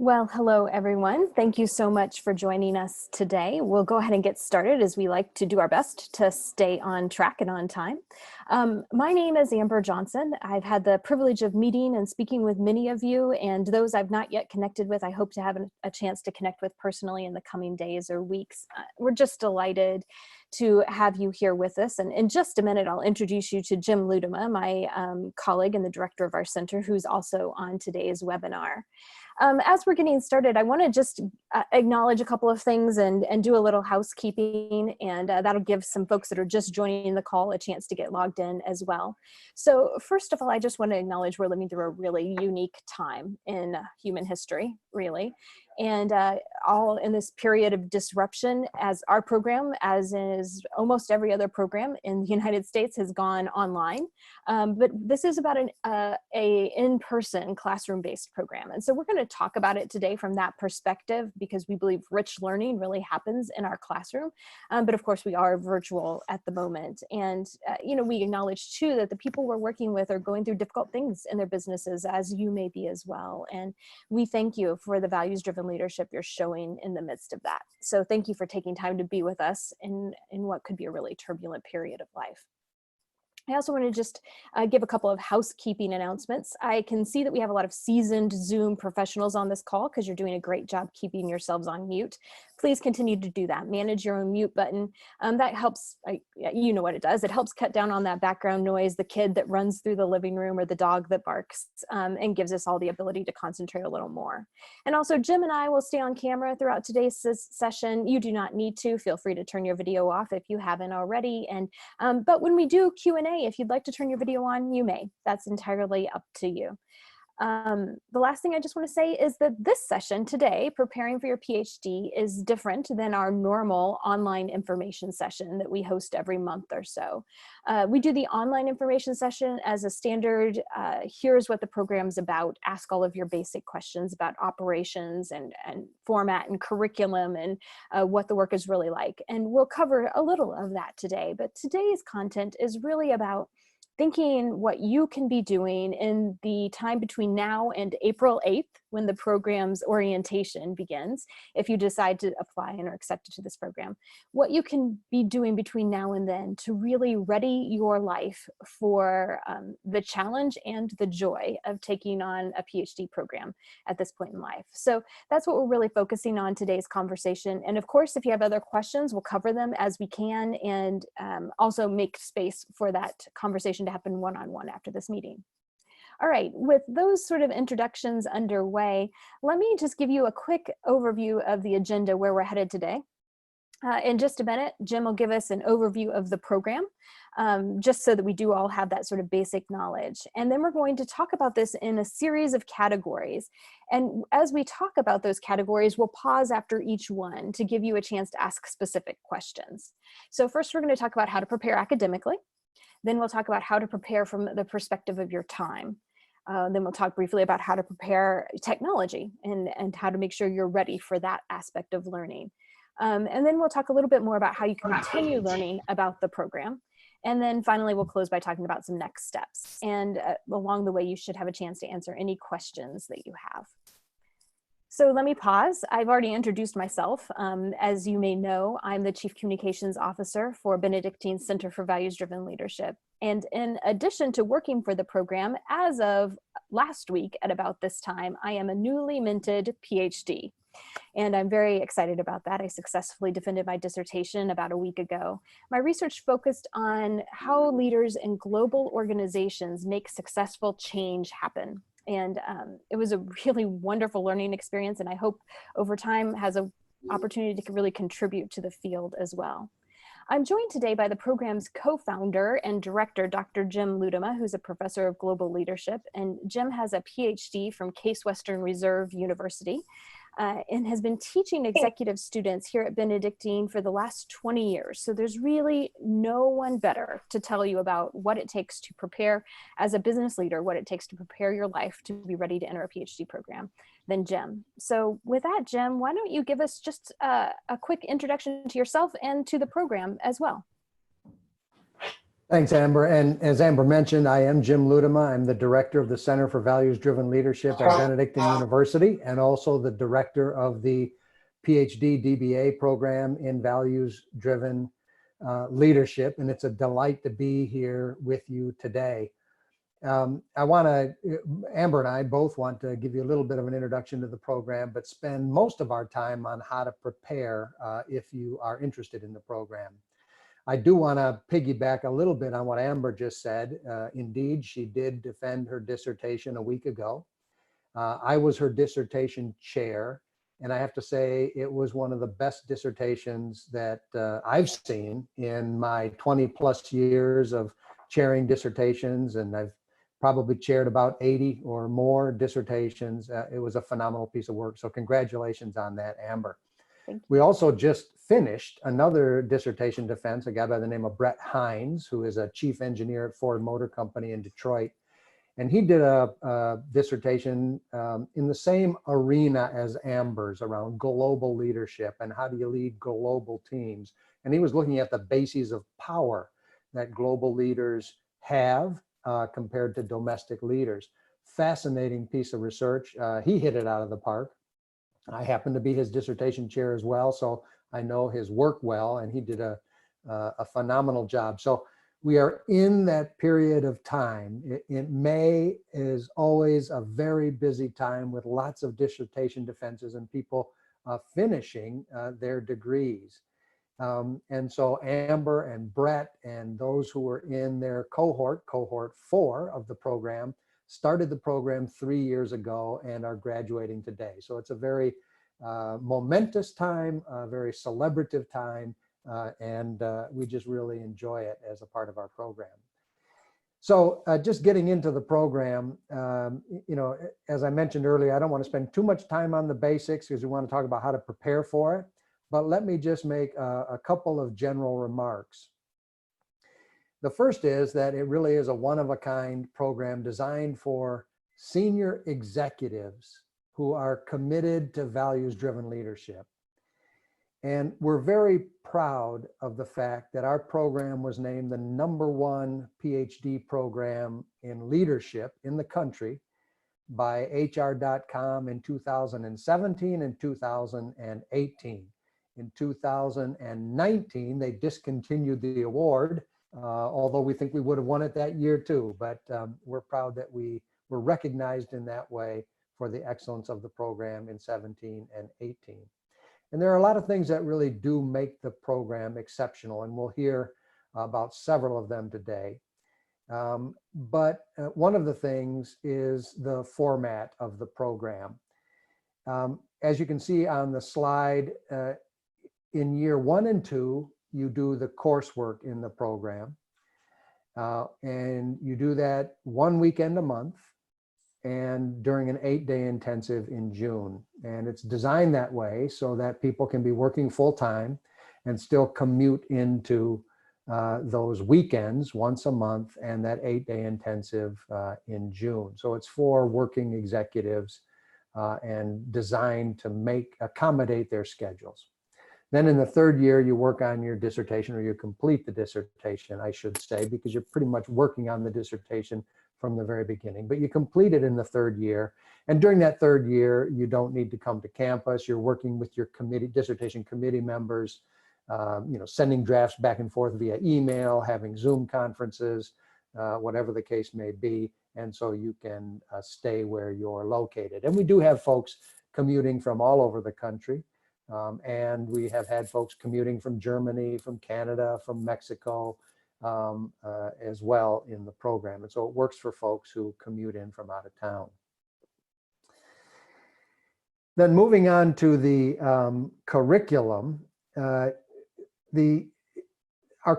Well, hello, everyone. Thank you so much for joining us today. We'll go ahead and get started as we like to do our best to stay on track and on time. My name is Amber Johnson. I've had the privilege of meeting and speaking with many of you, and those I've not yet connected with, I hope to have a chance to connect with personally in the coming days or weeks. We're just delighted to have you here with us. And in just a minute, I'll introduce you to Jim Ludema, my colleague and the director of our center, who's also on today's webinar. As we're getting started, I want to just acknowledge a couple of things and do a little housekeeping, and that'll give some folks that are just joining the call a chance to get logged in as well. So first of all, I just want to acknowledge we're living through a really unique time in human history, really. And all in this period of disruption, as our program, as is almost every other program in the United States, has gone online. But this is about a in-person classroom-based program. And so we're going to talk about it today from that perspective, because we believe rich learning really happens in our classroom. But of course, we are virtual at the moment. And we acknowledge too that the people we're working with are going through difficult things in their businesses, as you may be as well. And we thank you for the values-driven leadership you're showing in the midst of that. So thank you for taking time to be with us in what could be a really turbulent period of life. I also want to just give a couple of housekeeping announcements. I can see that we have a lot of seasoned Zoom professionals on this call because you're doing a great job keeping yourselves on mute. Please continue to do that. Manage your own mute button. That helps, you know what it does. It helps cut down on that background noise, the kid that runs through the living room or the dog that barks, and gives us all the ability to concentrate a little more. And also, Jim and I will stay on camera throughout today's session. You do not need to. Feel free to turn your video off if you haven't already. And but when we do Q&A, if you'd like to turn your video on, you may. That's entirely up to you. The last thing I just want to say is that this session today, Preparing for Your PhD, is different than our normal online information session that we host every month or so. We do the online information session as a standard, here's what the program's about, ask all of your basic questions about operations and format and curriculum and what the work is really like. And we'll cover a little of that today, but today's content is really about thinking what you can be doing in the time between now and April 8th, when the program's orientation begins, if you decide to apply and are accepted to this program, what you can be doing between now and then to really ready your life for the challenge and the joy of taking on a PhD program at this point in life. So that's what we're really focusing on today's conversation. And of course, if you have other questions, we'll cover them as we can, and also make space for that conversation to happen one-on-one after this meeting. All right, with those sort of introductions underway, let me just give you a quick overview of the agenda where we're headed today. In just a minute, Jim will give us an overview of the program, just so that we do all have that sort of basic knowledge. And then we're going to talk about this in a series of categories. And as we talk about those categories, we'll pause after each one to give you a chance to ask specific questions. So first, we're going to talk about how to prepare academically. Then we'll talk about how to prepare from the perspective of your time. Then we'll talk briefly about how to prepare technology and how to make sure you're ready for that aspect of learning. And then we'll talk a little bit more about how you can continue learning about the program. And then finally, we'll close by talking about some next steps. And along the way, you should have a chance to answer any questions that you have. So let me pause. I've already introduced myself. As you may know, I'm the Chief Communications Officer for Benedictine Center for Values-Driven Leadership. And in addition to working for the program, as of last week at about this time, I am a newly minted PhD. And I'm very excited about that. I successfully defended my dissertation about a week ago. My research focused on how leaders in global organizations make successful change happen. And it was a really wonderful learning experience, and I hope over time has an opportunity to really contribute to the field as well. I'm joined today by the program's co-founder and director, Dr. Jim Ludema, who's a professor of global leadership. And Jim has a PhD from Case Western Reserve University and has been teaching executive students here at Benedictine for the last 20 years. So there's really no one better to tell you about what it takes to prepare as a business leader, what it takes to prepare your life to be ready to enter a PhD program than Jim. So with that, Jim, why don't you give us just a quick introduction to yourself and to the program as well? Thanks, Amber. And as Amber mentioned, I am Jim Ludema. I'm the director of the Center for Values-Driven Leadership at Benedictine University, and also the director of the PhD DBA program in Values-Driven Leadership. And it's a delight to be here with you today. Amber and I both want to give you a little bit of an introduction to the program, but spend most of our time on how to prepare if you are interested in the program. I do want to piggyback a little bit on what Amber just said. Indeed, she did defend her dissertation a week ago. I was her dissertation chair, and I have to say it was one of the best dissertations that I've seen in my 20 plus years of chairing dissertations, and I've probably chaired about 80 or more dissertations. It was a phenomenal piece of work, so congratulations on that, Amber. We also just finished another dissertation defense, a guy by the name of Brett Hines, who is a chief engineer at Ford Motor Company in Detroit. And he did a dissertation in the same arena as Amber's around global leadership and how do you lead global teams. And he was looking at the bases of power that global leaders have compared to domestic leaders. Fascinating piece of research. He hit it out of the park. I happen to be his dissertation chair as well, so I know his work well, and he did a phenomenal job. So we are in that period of time. May is always a very busy time with lots of dissertation defenses and people finishing their degrees. And so Amber and Brett and those who were in their cohort 4 of the program, started the program 3 years ago and are graduating today. So it's a very momentous time, a very celebrative time, and we just really enjoy it as a part of our program. So just getting into the program, you know, as I mentioned earlier, I don't want to spend too much time on the basics because we want to talk about how to prepare for it. But let me just make a couple of general remarks. The first is that it really is a one-of-a-kind program designed for senior executives who are committed to values-driven leadership. And we're very proud of the fact that our program was named the #1 PhD program in leadership in the country by HR.com in 2017 and 2018. In 2019, they discontinued the award, although we think we would have won it that year too. But we're proud that we were recognized in that way for the excellence of the program in 17 and 18. And there are a lot of things that really do make the program exceptional, and we'll hear about several of them today. But one of the things is the format of the program. As you can see on the slide, in year 1 and 2, you do the coursework in the program. And you do that 1 weekend a month and during an 8-day intensive in June. And it's designed that way so that people can be working full time and still commute into those weekends once a month and that 8-day intensive in June. So it's for working executives and designed to accommodate their schedules. Then in the 3rd year, you work on your dissertation, or you complete the dissertation, I should say, because you're pretty much working on the dissertation from the very beginning. But you complete it in the 3rd year. And during that 3rd year, you don't need to come to campus. You're working with your dissertation committee members, you know, sending drafts back and forth via email, having Zoom conferences, whatever the case may be. And so you can stay where you're located. And we do have folks commuting from all over the country. And we have had folks commuting from Germany, from Canada, from Mexico as well in the program. And so it works for folks who commute in from out of town. Then moving on to the curriculum, our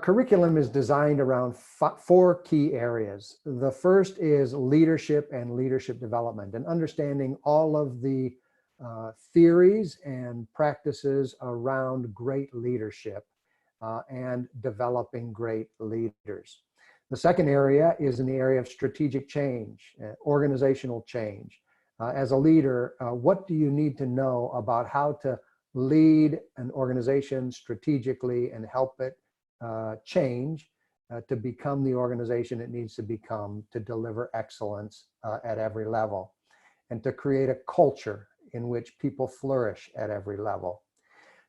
curriculum is designed around 4 key areas. The first is leadership and leadership development, and understanding all of the theories and practices around great leadership and developing great leaders. The second area is in the area of strategic change, organizational change. As a leader, what do you need to know about how to lead an organization strategically and help it change to become the organization it needs to become to deliver excellence at every level, and to create a culture in which people flourish at every level.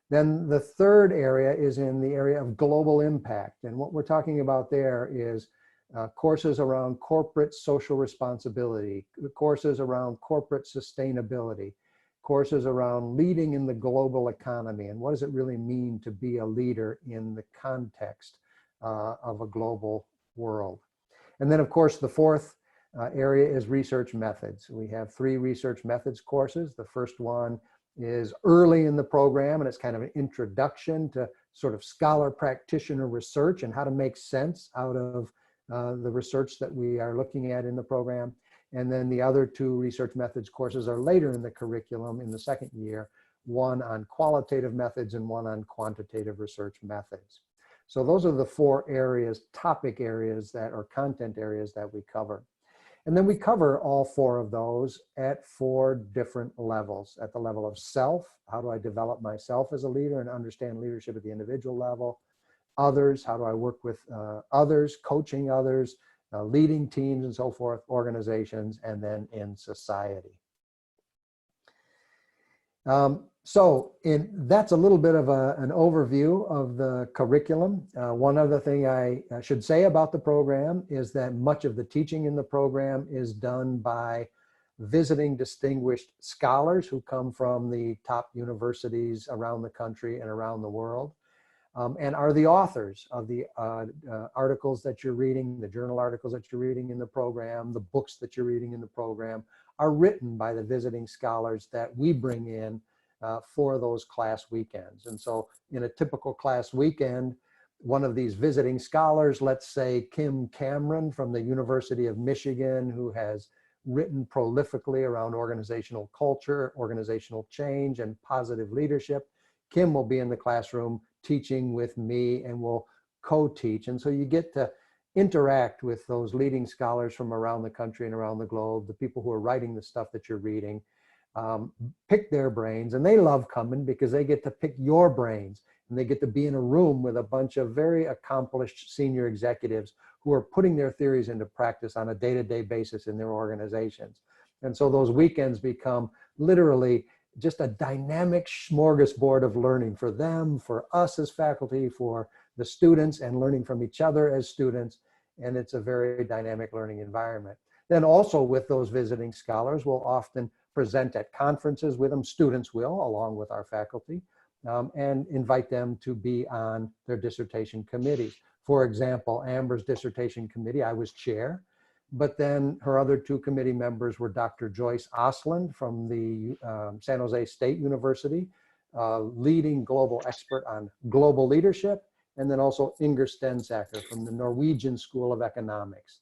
Then the third area is in the area of global impact. And what we're talking about there is courses around corporate social responsibility, courses around corporate sustainability, courses around leading in the global economy, and what does it really mean to be a leader in the context of a global world. And then, of course, the fourth area is research methods. We have 3 research methods courses. The first one is early in the program, and it's kind of an introduction to sort of scholar practitioner research and how to make sense out of the research that we are looking at in the program. And then the other 2 research methods courses are later in the curriculum in the second year, one on qualitative methods and one on quantitative research methods. So those are the 4 areas, topic areas that are content areas that we cover. And then we cover all 4 of those at 4 different levels. At the level of self, how do I develop myself as a leader and understand leadership at the individual level? Others, how do I work with others, coaching others, leading teams and so forth, organizations, and then in society. That's a little bit of an overview of the curriculum. One other thing I should say about the program is that much of the teaching in the program is done by visiting distinguished scholars who come from the top universities around the country and around the world, and are the authors of the articles that you're reading, the journal articles that you're reading in the program, the books that you're reading in the program are written by the visiting scholars that we bring in for those class weekends. And so in a typical class weekend, one of these visiting scholars, let's say Kim Cameron from the University of Michigan, who has written prolifically around organizational culture, organizational change, and positive leadership. Kim will be in the classroom teaching with me, and we'll co-teach. And so you get to interact with those leading scholars from around the country and around the globe, the people who are writing the stuff that you're reading, pick their brains. And they love coming because they get to pick your brains, and they get to be in a room with a bunch of very accomplished senior executives who are putting their theories into practice on a day-to-day basis in their organizations. And so those weekends become literally just a dynamic smorgasbord of learning for them, for us as faculty, for the students, and learning from each other as students. And it's a very dynamic learning environment. Then also with those visiting scholars, we'll often present at conferences with them. Students will, along with our faculty, and invite them to be on their dissertation committees. For example, Amber's dissertation committee, I was chair, but then her other 2 committee members were Dr. Joyce Osland from the San Jose State University, leading global expert on global leadership, and then also Inger Stensacker from the Norwegian School of Economics,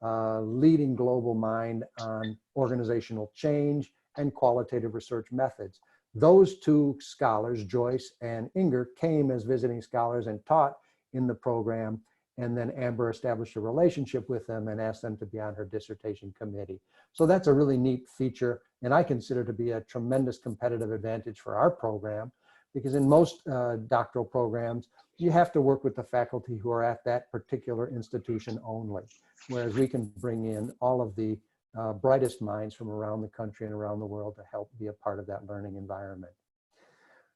leading global mind on organizational change and qualitative research methods. Those 2 scholars, Joyce and Inger, came as visiting scholars and taught in the program, and then Amber established a relationship with them and asked them to be on her dissertation committee. So that's a really neat feature, and I consider to be a tremendous competitive advantage for our program, because in most doctoral programs, you have to work with the faculty who are at that particular institution only, whereas we can bring in all of the brightest minds from around the country and around the world to help be a part of that learning environment.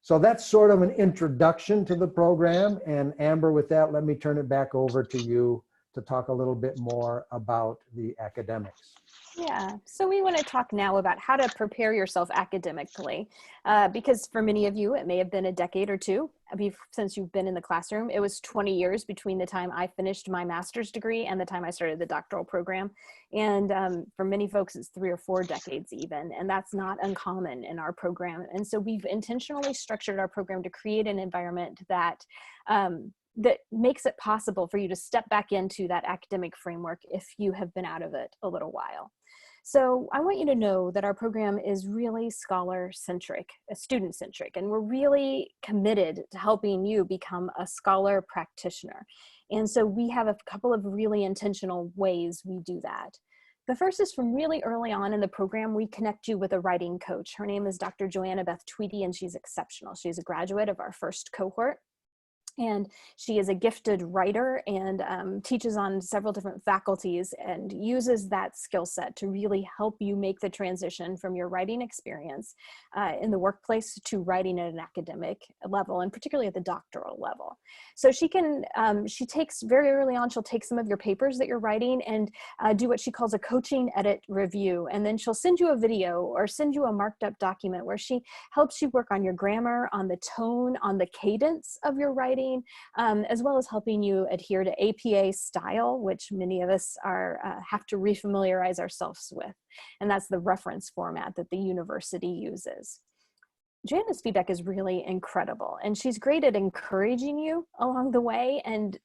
So that's sort of an introduction to the program. And Amber, with that, let me turn it back over to you to talk a little bit more about the academics. Yeah, so we want to talk now about how to prepare yourself academically, because for many of you, it may have been a decade or 2 since you've been in the classroom. It was 20 years between the time I finished my master's degree and the time I started the doctoral program. And for many folks, it's 3 or 4 decades even, and that's not uncommon in our program. And so we've intentionally structured our program to create an environment that that makes it possible for you to step back into that academic framework if you have been out of it a little while. So I want you to know that our program is really scholar-centric, student-centric, and we're really committed to helping you become a scholar practitioner. And so we have a couple of really intentional ways we do that. The first is from really early on in the program, we connect you with a writing coach. Her name is Dr. Joanna Beth Tweedy, and she's exceptional. She's a graduate of our first cohort. And she is a gifted writer and teaches on several different faculties and uses that skill set to really help you make the transition from your writing experience in the workplace to writing at an academic level, and particularly at the doctoral level. So she takes very early on, she'll take some of your papers that you're writing and do what she calls a coaching edit review. And then she'll send you a video or send you a marked up document where she helps you work on your grammar, on the tone, on the cadence of your writing, as well as helping you adhere to APA style, which many of us have to refamiliarize ourselves with. And that's the reference format that the university uses. Jana's feedback is really incredible, and she's great at encouraging you along the way and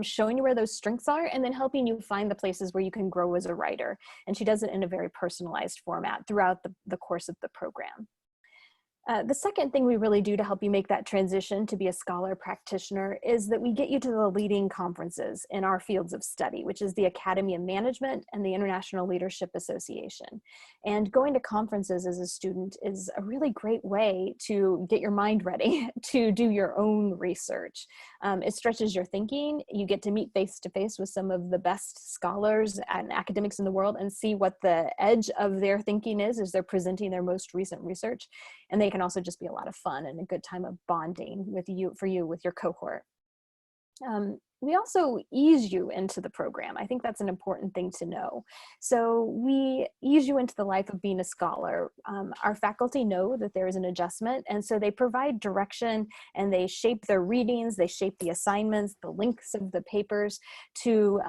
showing you where those strengths are, and then helping you find the places where you can grow as a writer. And she does it in a very personalized format throughout the course of the program. The second thing we really do to help you make that transition to be a scholar practitioner is that we get you to the leading conferences in our fields of study, which is the Academy of Management and the International Leadership Association. And going to conferences as a student is a really great way to get your mind ready to do your own research. It stretches your thinking. You get to meet face to face with some of the best scholars and academics in the world and see what the edge of their thinking is as they're presenting their most recent research. And they can also just be a lot of fun and a good time of bonding with your cohort. We also ease you into the program. I think that's an important thing to know. So we ease you into the life of being a scholar. Our faculty know that there is an adjustment, and so they provide direction and they shape their readings, they shape the assignments, the lengths of the papers to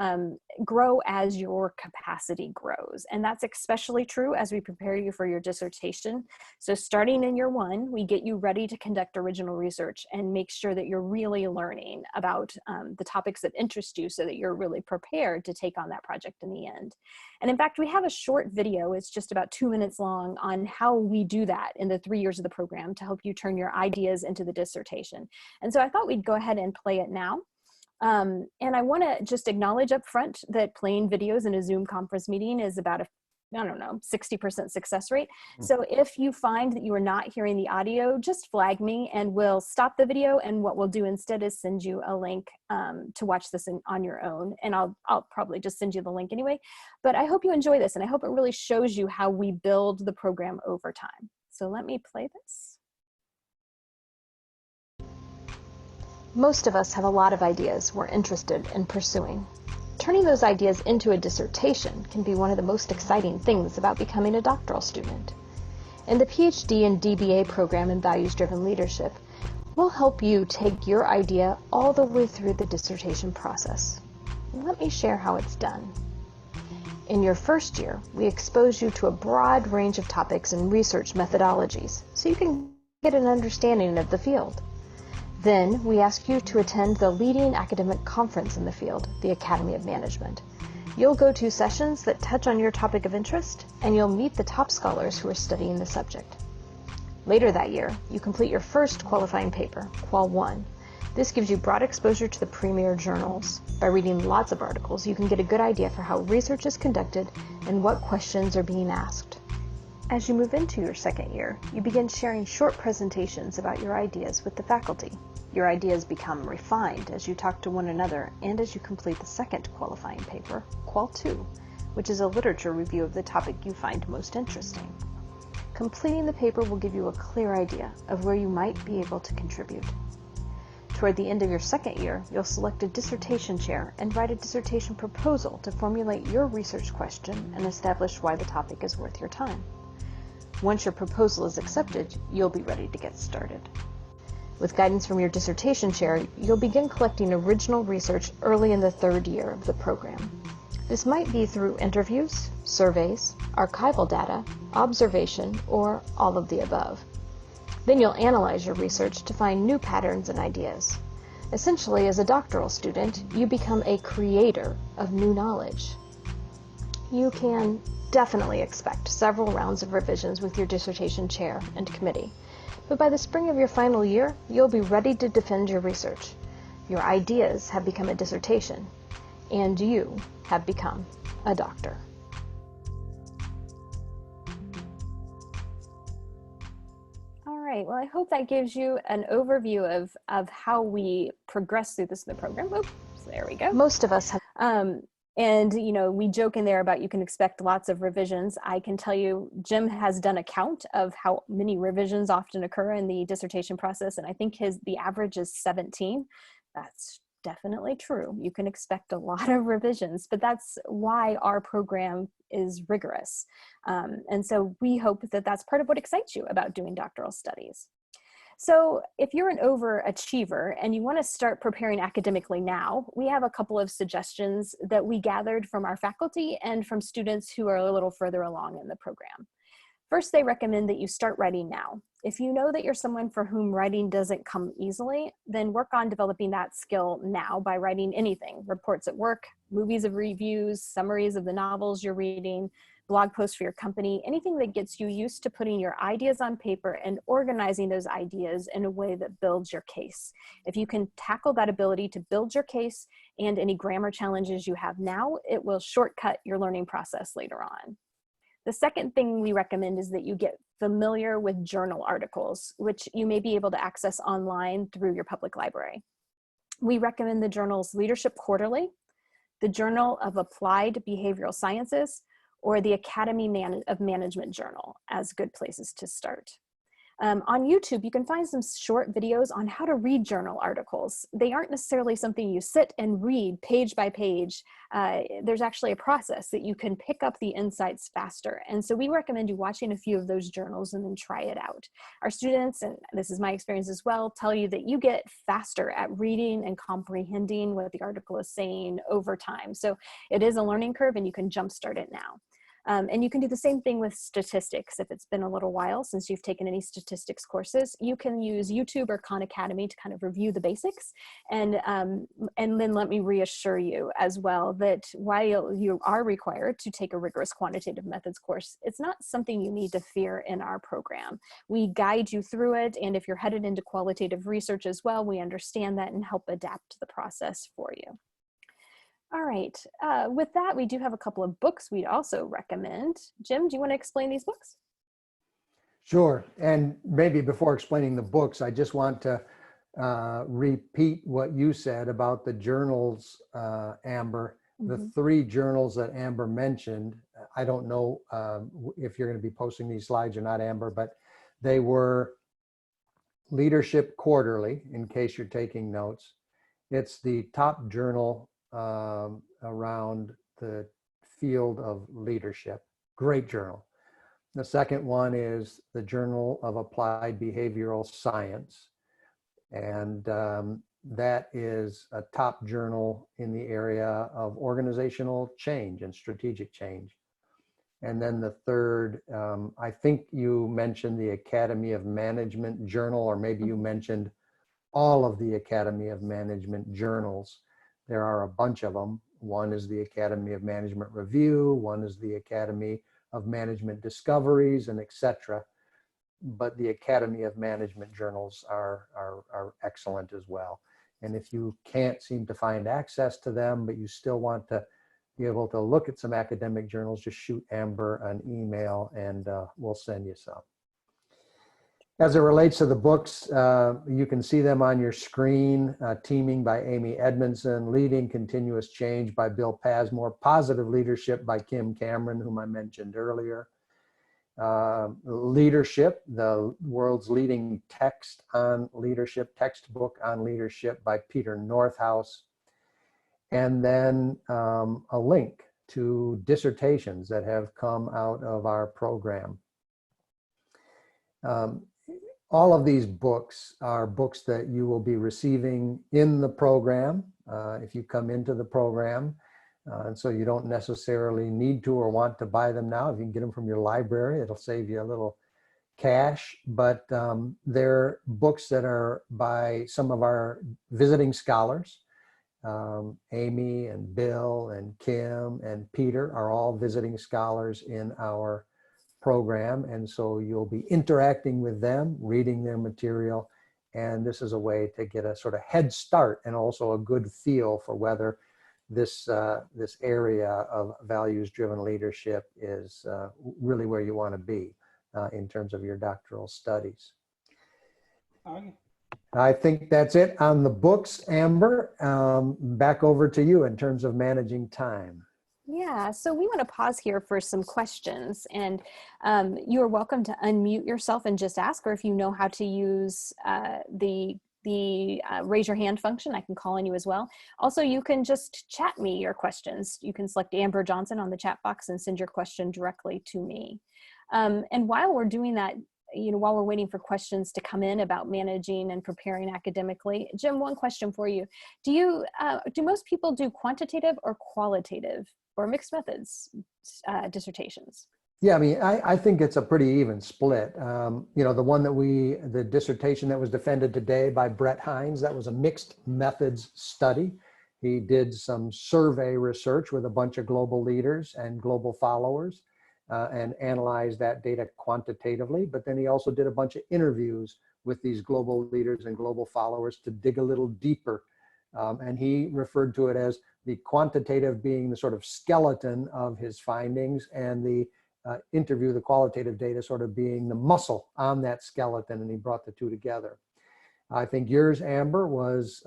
grow as your capacity grows. And that's especially true as we prepare you for your dissertation. So starting in year one, we get you ready to conduct original research and make sure that you're really learning about the topics that interest you so that you're really prepared to take on that project in the end. And in fact, we have a short video, it's just about 2 minutes long, on how we do that in the 3 years of the program to help you turn your ideas into the dissertation. And so I thought we'd go ahead and play it now. And I want to just acknowledge up front that playing videos in a Zoom conference meeting is about a 60% success rate. So if you find that you are not hearing the audio, just flag me and we'll stop the video. And what we'll do instead is send you a link to watch this on your own. And I'll probably just send you the link anyway. But I hope you enjoy this, and I hope it really shows you how we build the program over time. So let me play this. Most of us have a lot of ideas we're interested in pursuing. Turning those ideas into a dissertation can be one of the most exciting things about becoming a doctoral student. In the PhD and DBA program in Values-Driven Leadership, we'll help you take your idea all the way through the dissertation process. Let me share how it's done. In your first year, we expose you to a broad range of topics and research methodologies so you can get an understanding of the field. Then, we ask you to attend the leading academic conference in the field, the Academy of Management. You'll go to sessions that touch on your topic of interest, and you'll meet the top scholars who are studying the subject. Later that year, you complete your first qualifying paper, Qual 1. This gives you broad exposure to the premier journals. By reading lots of articles, you can get a good idea for how research is conducted and what questions are being asked. As you move into your second year, you begin sharing short presentations about your ideas with the faculty. Your ideas become refined as you talk to one another and as you complete the second qualifying paper, Qual 2, which is a literature review of the topic you find most interesting. Completing the paper will give you a clear idea of where you might be able to contribute. Toward the end of your second year, you'll select a dissertation chair and write a dissertation proposal to formulate your research question and establish why the topic is worth your time. Once your proposal is accepted, you'll be ready to get started. With guidance from your dissertation chair, you'll begin collecting original research early in the third year of the program. This might be through interviews, surveys, archival data, observation, or all of the above. Then you'll analyze your research to find new patterns and ideas. Essentially, as a doctoral student, you become a creator of new knowledge. You can definitely expect several rounds of revisions with your dissertation chair and committee. But by the spring of your final year, you'll be ready to defend your research. Your ideas have become a dissertation, and you have become a doctor. All right. Well, I hope that gives you an overview of how we progress through this in the program. Oops, there we go. Most of us have. And, you know, we joke in there about you can expect lots of revisions. I can tell you, Jim has done a count of how many revisions often occur in the dissertation process. And I think the average is 17. That's definitely true. You can expect a lot of revisions, but that's why our program is rigorous. And so we hope that that's part of what excites you about doing doctoral studies. So if you're an overachiever and you want to start preparing academically now, we have a couple of suggestions that we gathered from our faculty and from students who are a little further along in the program. First, they recommend that you start writing now. If you know that you're someone for whom writing doesn't come easily, then work on developing that skill now by writing anything: reports at work, movies of reviews, summaries of the novels you're reading, blog posts for your company, anything that gets you used to putting your ideas on paper and organizing those ideas in a way that builds your case. If you can tackle that ability to build your case and any grammar challenges you have now, it will shortcut your learning process later on. The second thing we recommend is that you get familiar with journal articles, which you may be able to access online through your public library. We recommend the journals Leadership Quarterly, the Journal of Applied Behavioral Sciences, or the Academy of Management Journal as good places to start. On YouTube, you can find some short videos on how to read journal articles. They aren't necessarily something you sit and read page by page. There's actually a process that you can pick up the insights faster. And so we recommend you watching a few of those journals and then try it out. Our students, and this is my experience as well, tell you that you get faster at reading and comprehending what the article is saying over time. So it is a learning curve and you can jumpstart it now. And you can do the same thing with statistics. If it's been a little while since you've taken any statistics courses, you can use YouTube or Khan Academy to kind of review the basics. And then let me reassure you as well that while you are required to take a rigorous quantitative methods course, it's not something you need to fear in our program. We guide you through it. And if you're headed into qualitative research as well, we understand that and help adapt the process for you. All right, with that, we do have a couple of books we'd also recommend. Jim, do you want to explain these books? Sure. And maybe before explaining the books, I just want to repeat what you said about the journals, Amber. The three journals that Amber mentioned, I don't know if you're going to be posting these slides or not, Amber, but they were Leadership Quarterly, in case you're taking notes. It's the top journal around the field of leadership. Great journal. The second one is the Journal of Applied Behavioral Science. And that is a top journal in the area of organizational change and strategic change. And then the third, I think you mentioned the Academy of Management Journal, or maybe you mentioned all of the Academy of Management journals. There are a bunch of them. One is the Academy of Management Review, one is the Academy of Management Discoveries, and etc. But the Academy of Management journals are excellent as well. And if you can't seem to find access to them, but you still want to be able to look at some academic journals, just shoot Amber an email and we'll send you some. As it relates to the books, you can see them on your screen. Teaming by Amy Edmondson, Leading Continuous Change by Bill Pasmore, Positive Leadership by Kim Cameron, whom I mentioned earlier. Leadership, the world's leading textbook on leadership by Peter Northouse. And then a link to dissertations that have come out of our program. All of these books are books that you will be receiving in the program if you come into the program. And so you don't necessarily need to or want to buy them now. If you can get them from your library, it'll save you a little cash. But they're books that are by some of our visiting scholars. Amy and Bill and Kim and Peter are all visiting scholars in our program, and so you'll be interacting with them, reading their material, and this is a way to get a sort of head start and also a good feel for whether this this area of values-driven leadership is really where you want to be in terms of your doctoral studies. Okay. I think that's it on the books, Amber. Back over to you in terms of managing time. Yeah, so we want to pause here for some questions, and you are welcome to unmute yourself and just ask, or if you know how to use the raise your hand function, I can call on you as well. Also, you can just chat me your questions. You can select Amber Johnson on the chat box and send your question directly to me. And while we're doing that, while we're waiting for questions to come in about managing and preparing academically, Jim, one question for you. Do most people do quantitative or qualitative or mixed methods dissertations? Yeah, I mean, I think it's a pretty even split. The dissertation that was defended today by Brett Hines, that was a mixed methods study. He did some survey research with a bunch of global leaders and global followers and analyzed that data quantitatively. But then he also did a bunch of interviews with these global leaders and global followers to dig a little deeper. And he referred to it as the quantitative being the sort of skeleton of his findings, and the interview, the qualitative data, sort of being the muscle on that skeleton, and he brought the two together. I think yours, Amber, was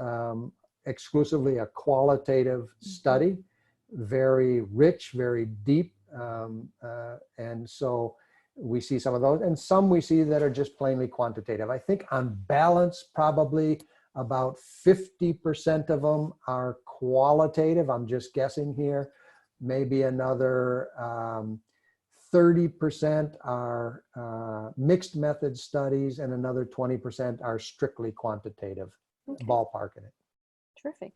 exclusively a qualitative study, very rich, very deep, and so we see some of those, and some we see that are just plainly quantitative. I think on balance, probably about 50% of them are qualitative. I'm just guessing here. Maybe another 30% are mixed method studies, and another 20% are strictly quantitative. Okay. Ballparking it. Terrific.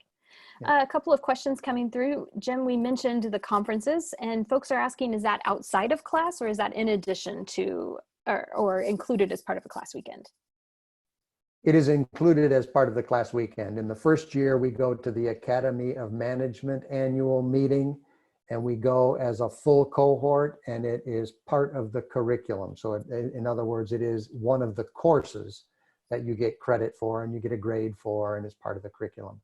Yeah. A couple of questions coming through. Jim, we mentioned the conferences, and folks are asking, is that outside of class, or is that in addition to, or included as part of a class weekend? It is included as part of the class weekend. In the first year, we go to the Academy of Management annual meeting, and we go as a full cohort, and it is part of the curriculum. So in other words, it is one of the courses that you get credit for and you get a grade for, and is part of the curriculum.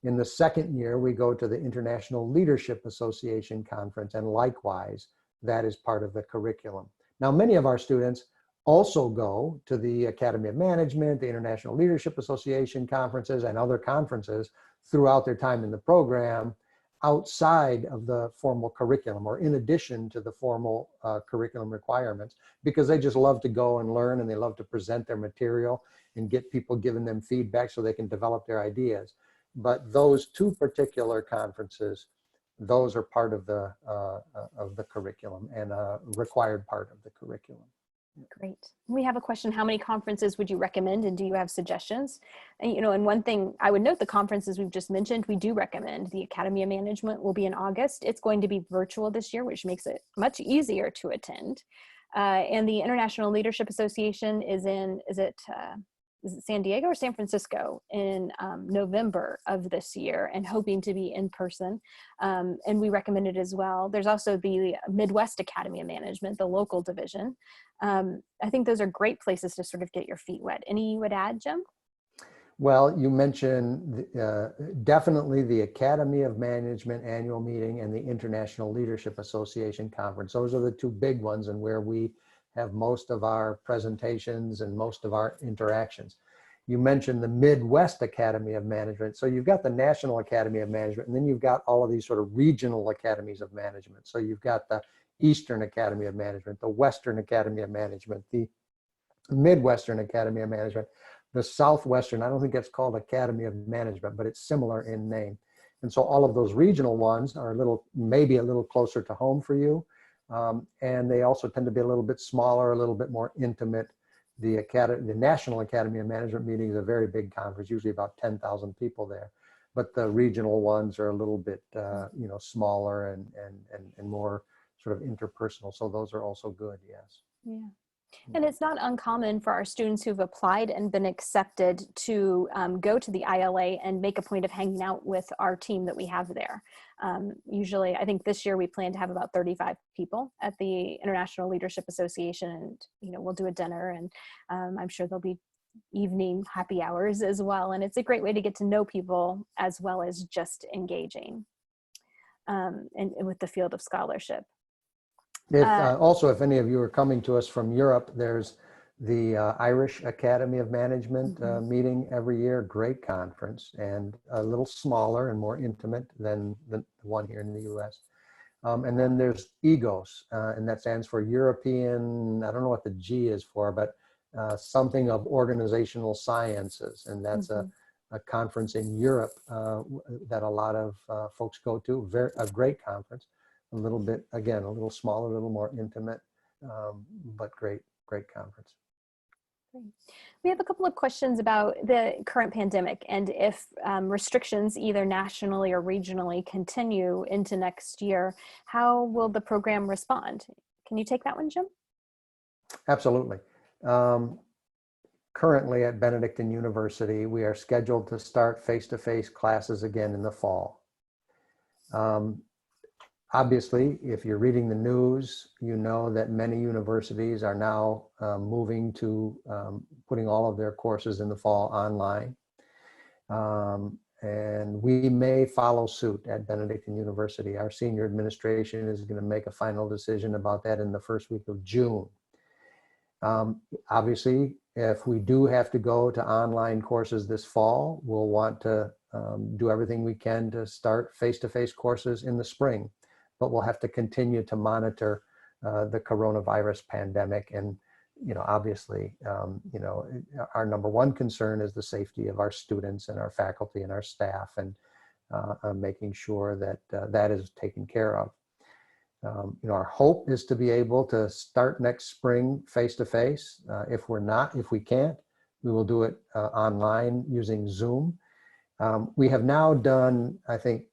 In the second year, we go to the International Leadership Association conference, and likewise, that is part of the curriculum. Now, many of our students also go to the Academy of Management, the International Leadership Association conferences, and other conferences throughout their time in the program, outside of the formal curriculum, or in addition to the formal curriculum requirements, because they just love to go and learn, and they love to present their material and get people giving them feedback so they can develop their ideas. But those two particular conferences, those are part of the curriculum, and a required part of the curriculum. Great. We have a question: how many conferences would you recommend, and do you have suggestions? And one thing I would note, the conferences we've just mentioned, we do recommend. The Academy of Management will be in August. It's going to be virtual this year, which makes it much easier to attend. And the International Leadership Association is is it San Diego or San Francisco in November of this year, and hoping to be in person. And we recommend it as well. There's also the Midwest Academy of Management, the local division. I think those are great places to sort of get your feet wet. Any you would add, Jim? Well, you mentioned definitely the Academy of Management annual meeting and the International Leadership Association conference. Those are the two big ones, and where we have most of our presentations and most of our interactions. You mentioned the Midwest Academy of Management. So you've got the National Academy of Management, and then you've got all of these sort of regional academies of management. So you've got the Eastern Academy of Management, the Western Academy of Management, the Midwestern Academy of Management, the Southwestern, I don't think it's called Academy of Management, but it's similar in name. And so all of those regional ones are maybe a little closer to home for you. And they also tend to be a little bit smaller, a little bit more intimate. The National Academy of Management meeting is a very big conference, usually about 10,000 people there. But the regional ones are a little bit, smaller and more sort of interpersonal. So those are also good, yes. Yeah. And it's not uncommon for our students who've applied and been accepted to go to the ILA and make a point of hanging out with our team that we have there. Usually, I think this year we plan to have about 35 people at the International Leadership Association, and we'll do a dinner, and I'm sure there'll be evening happy hours as well. And it's a great way to get to know people as well as just engaging and with the field of scholarship. Also, if any of you are coming to us from Europe, there's the Irish Academy of Management meeting every year. Great conference, and a little smaller and more intimate than the one here in the US. And then there's EGOS, and that stands for European, I don't know what the G is for, but something of organizational sciences. And that's a conference in Europe that a lot of folks go to. A great conference, a little bit, again, a little smaller, a little more intimate, but great conference. We have a couple of questions about the current pandemic and if restrictions either nationally or regionally continue into next year, how will the program respond? Can you take that one, Jim? Absolutely. Currently at Benedictine University, we are scheduled to start face-to-face classes again in the fall. Obviously, if you're reading the news, you know that many universities are now moving to putting all of their courses in the fall online. And we may follow suit at Benedictine University. Our senior administration is going to make a final decision about that in the first week of June. Obviously, if we do have to go to online courses this fall, we'll want to do everything we can to start face-to-face courses in the spring. But we'll have to continue to monitor the coronavirus pandemic. And, obviously, our number one concern is the safety of our students and our faculty and our staff, and making sure that that is taken care of. Our hope is to be able to start next spring face-to-face. If we can't, we will do it online using Zoom. We have now done, I think,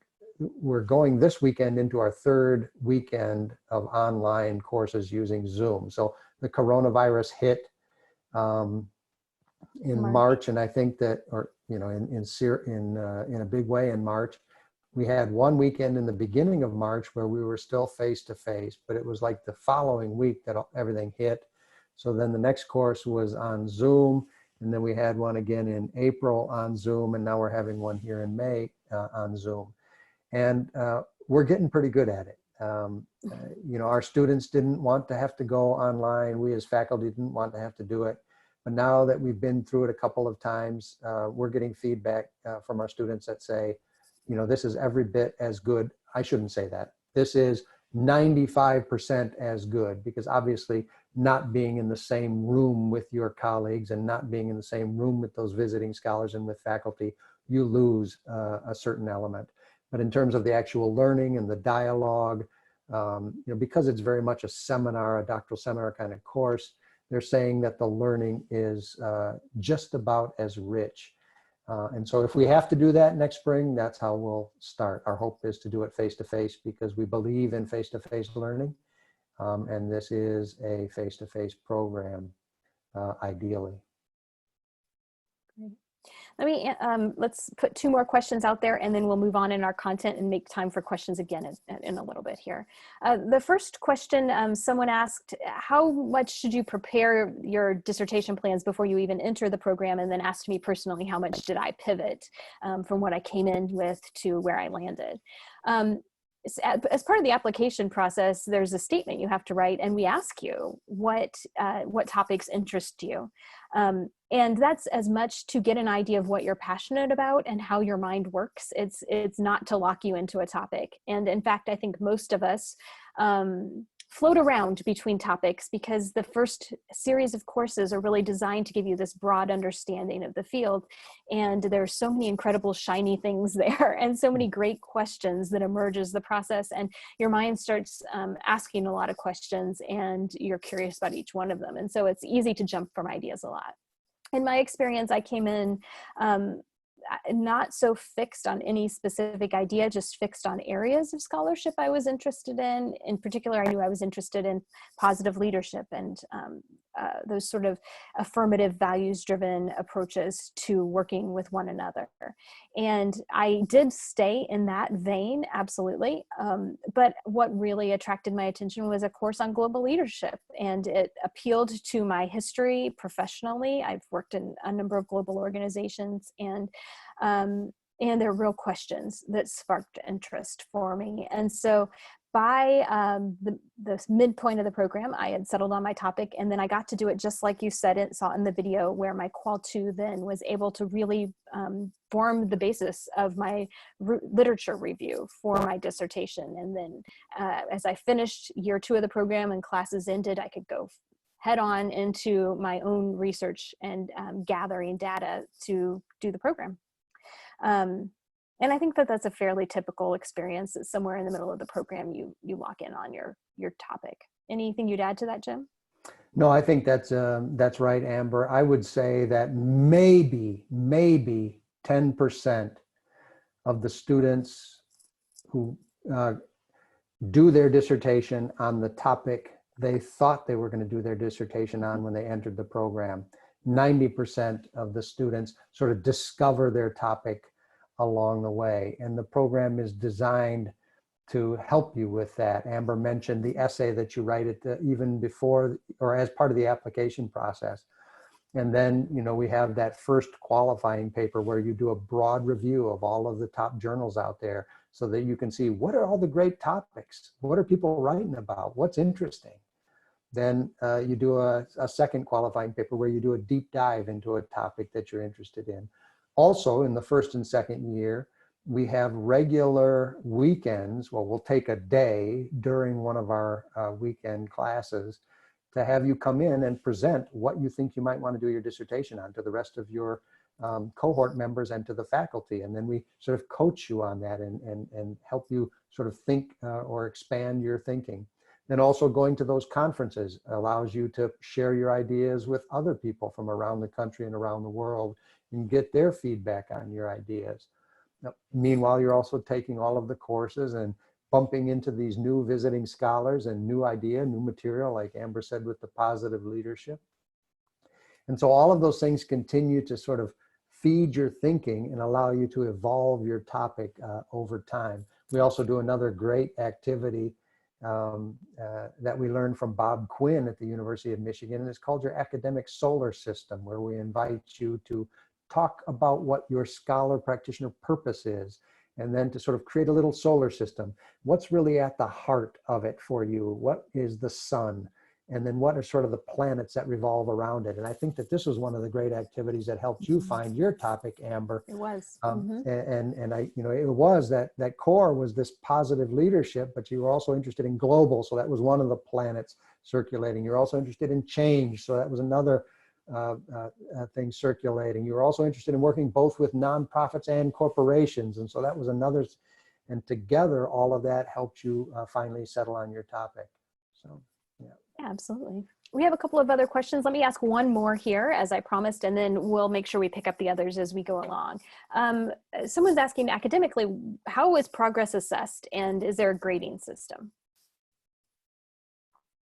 we're going this weekend into our third weekend of online courses using Zoom. So the coronavirus hit in March, and I think that, or in a big way in March. We had one weekend in the beginning of March where we were still face-to-face, but it was like the following week that everything hit. So then the next course was on Zoom, and then we had one again in April on Zoom, and now we're having one here in May on Zoom. And we're getting pretty good at it. Our students didn't want to have to go online. We as faculty didn't want to have to do it. But now that we've been through it a couple of times, we're getting feedback from our students that say, this is every bit as good. I shouldn't say that. This is 95% as good, because obviously not being in the same room with your colleagues and not being in the same room with those visiting scholars and with faculty, you lose a certain element. But in terms of the actual learning and the dialogue, because it's very much a seminar, a doctoral seminar kind of course, they're saying that the learning is just about as rich. And so if we have to do that next spring, that's how we'll start. Our hope is to do it face-to-face because we believe in face-to-face learning. And this is a face-to-face program, ideally. Great. Let's put two more questions out there, and then we'll move on in our content and make time for questions again in a little bit here. The first question, someone asked, how much should you prepare your dissertation plans before you even enter the program? And then asked me personally, how much did I pivot from what I came in with to where I landed? As part of the application process, there's a statement you have to write, and we ask you what topics interest you. And that's as much to get an idea of what you're passionate about and how your mind works. It's not to lock you into a topic. And in fact, I think most of us float around between topics because the first series of courses are really designed to give you this broad understanding of the field. And there's so many incredible shiny things there and so many great questions that emerge as the process. And your mind starts asking a lot of questions and you're curious about each one of them. And so it's easy to jump from ideas a lot. In my experience, I came in not so fixed on any specific idea, just fixed on areas of scholarship I was interested in. In particular, I knew I was interested in positive leadership and those sort of affirmative values-driven approaches to working with one another. And I did stay in that vein, absolutely. But what really attracted my attention was a course on global leadership, and it appealed to my history professionally. I've worked in a number of global organizations, and there are real questions that sparked interest for me. And so by the midpoint of the program, I had settled on my topic, and then I got to do it just like you said it, saw in the video, where my Qual 2 then was able to really form the basis of my literature review for my dissertation. And then as I finished year 2 of the program and classes ended, I could go head on into my own research and gathering data to do the program. And I think that that's a fairly typical experience, that somewhere in the middle of the program, you lock in on your topic. Anything you'd add to that, Jim? No, I think that's right, Amber. I would say that maybe 10% of the students who do their dissertation on the topic they thought they were going to do their dissertation on when they entered the program. 90% of the students sort of discover their topic along the way. And the program is designed to help you with that. Amber mentioned the essay that you write even before or as part of the application process. And then, we have that first qualifying paper where you do a broad review of all of the top journals out there so that you can see what are all the great topics? What are people writing about? What's interesting? Then you do a second qualifying paper where you do a deep dive into a topic that you're interested in. Also, in the first and second year, we have regular weekends. Well, we'll take a day during one of our weekend classes to have you come in and present what you think you might want to do your dissertation on to the rest of your cohort members and to the faculty. And then we sort of coach you on that and help you sort of think or expand your thinking. Then also going to those conferences allows you to share your ideas with other people from around the country and around the world and get their feedback on your ideas. Now, meanwhile, you're also taking all of the courses and bumping into these new visiting scholars and new material, like Amber said, with the positive leadership. And so all of those things continue to sort of feed your thinking and allow you to evolve your topic over time. We also do another great activity that we learned from Bob Quinn at the University of Michigan, and it's called your academic solar system, where we invite you to talk about what your scholar practitioner purpose is, and then to sort of create a little solar system. What's really at the heart of it for you? What is the sun? And then what are sort of the planets that revolve around it? And I think that this was one of the great activities that helped you find your topic, Amber. It was. And I, it was that core was this positive leadership, but you were also interested in global. So that was one of the planets circulating. You're also interested in change. So that was another thing circulating. You were also interested in working both with nonprofits and corporations. And so that was another, and together all of that helped you finally settle on your topic. So, yeah. Yeah, absolutely. We have a couple of other questions. Let me ask one more here, as I promised, and then we'll make sure we pick up the others as we go along. Someone's asking, academically, how is progress assessed, and is there a grading system?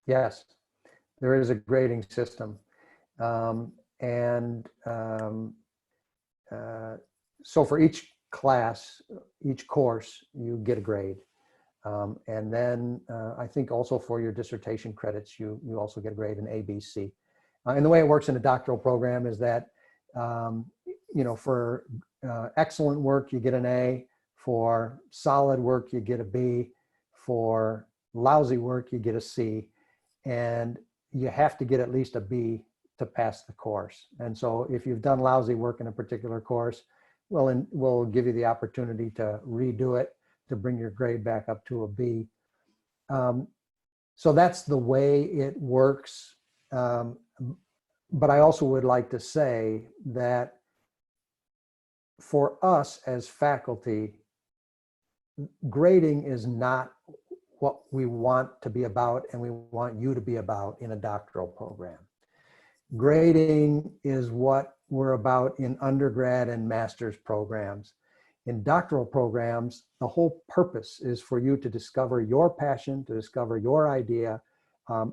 Yes, there is a grading system. So for each class, each course, you get a grade. And then I think also for your dissertation credits, you also get a grade in ABC. And the way it works in a doctoral program is that, for excellent work, you get an A. For solid work, you get a B. For lousy work, you get a C. And you have to get at least a B to pass the course. And so if you've done lousy work in a particular course, we'll give you the opportunity to redo it to bring your grade back up to a B. So that's the way it works. But I also would like to say that for us as faculty, grading is not what we want to be about and we want you to be about in a doctoral program. Grading is what we're about in undergrad and master's programs. In doctoral programs, the whole purpose is for you to discover your passion, to discover your idea,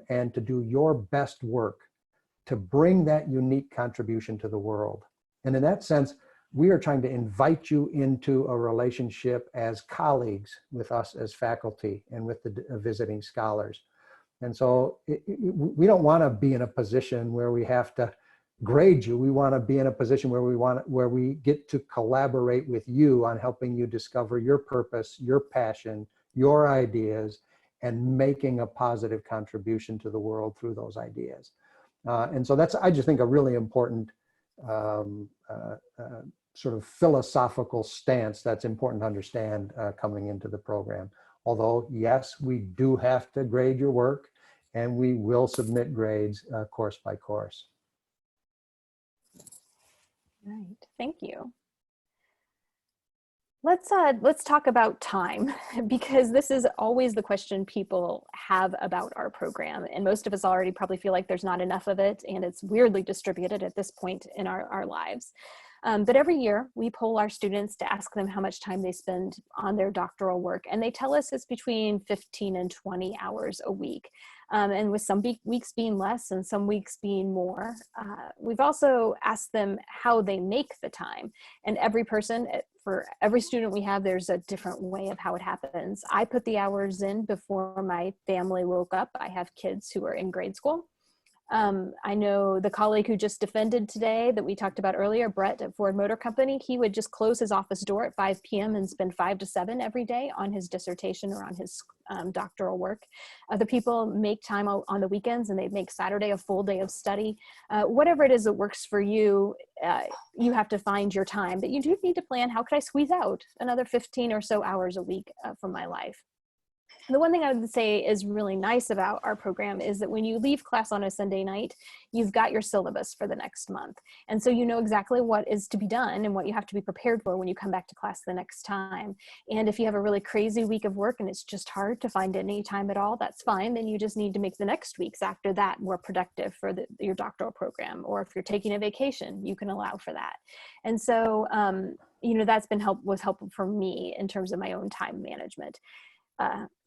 and to do your best work to bring that unique contribution to the world. And in that sense, we are trying to invite you into a relationship as colleagues with us as faculty and with the visiting scholars. And so we don't want to be in a position where we have to grade you. We want to be in a position where we get to collaborate with you on helping you discover your purpose, your passion, your ideas, and making a positive contribution to the world through those ideas. And so that's, I just think, a really important sort of philosophical stance that's important to understand coming into the program. Although, yes, we do have to grade your work, and we will submit grades course by course. Right, thank you. Let's talk about time, because this is always the question people have about our program. And most of us already probably feel like there's not enough of it, and it's weirdly distributed at this point in our lives. But every year we poll our students to ask them how much time they spend on their doctoral work. And they tell us it's between 15 and 20 hours a week. And with some weeks being less and some weeks being more. We've also asked them how they make the time. And every person, for every student we have, there's a different way of how it happens. I put the hours in before my family woke up. I have kids who are in grade school. I know the colleague who just defended today that we talked about earlier, Brett at Ford Motor Company, he would just close his office door at 5 p.m. and spend 5 to 7 every day on his dissertation or on his doctoral work. Other people make time on the weekends, and they make Saturday a full day of study. Whatever it is that works for you, you have to find your time, but you do need to plan, how could I squeeze out another 15 or so hours a week from my life? The one thing I would say is really nice about our program is that when you leave class on a Sunday night, you've got your syllabus for the next month. And so you know exactly what is to be done and what you have to be prepared for when you come back to class the next time. And if you have a really crazy week of work and it's just hard to find any time at all, that's fine. Then you just need to make the next weeks after that more productive for your doctoral program. Or if you're taking a vacation, you can allow for that. And so, that's was helpful for me in terms of my own time management.